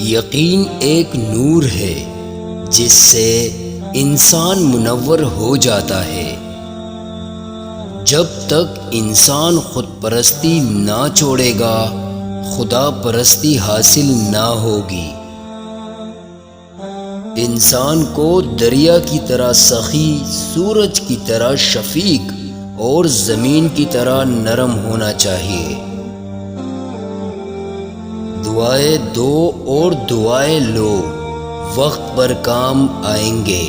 یقین ایک نور ہے جس سے انسان منور ہو جاتا ہے۔ جب تک انسان خود پرستی نہ چھوڑے گا خدا پرستی حاصل نہ ہوگی۔ انسان کو دریا کی طرح سخی، سورج کی طرح شفیق اور زمین کی طرح نرم ہونا چاہیے۔ دعائیں دو اور دعائیں لو، وقت پر کام آئیں گے۔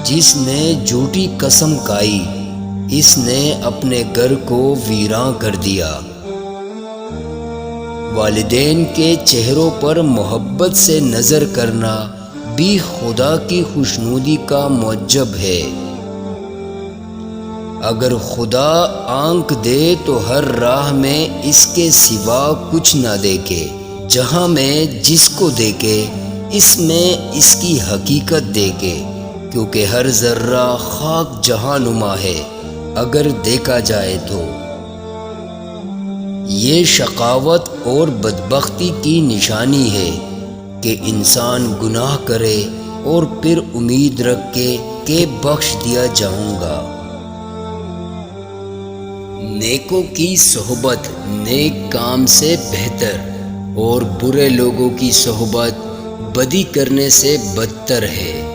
جس نے جھوٹی قسم کھائی اس نے اپنے گھر کو ویراں کر دیا۔ والدین کے چہروں پر محبت سے نظر کرنا بھی خدا کی خوشنودی کا معجب ہے۔ اگر خدا آنکھ دے تو ہر راہ میں اس کے سوا کچھ نہ دیکھے، جہاں میں جس کو دیکھے اس میں اس کی حقیقت دیکھے، کیونکہ ہر ذرہ خاک جہاں نما ہے اگر دیکھا جائے تو۔ یہ شقاوت اور بدبختی کی نشانی ہے کہ انسان گناہ کرے اور پھر امید رکھے کہ بخش دیا جاؤں گا۔ نیکوں کی صحبت نیک کام سے بہتر اور برے لوگوں کی صحبت بدی کرنے سے بدتر ہے۔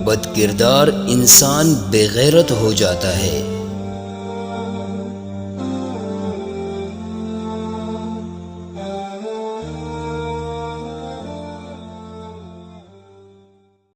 بد کردار انسان بے غیرت ہو جاتا ہے۔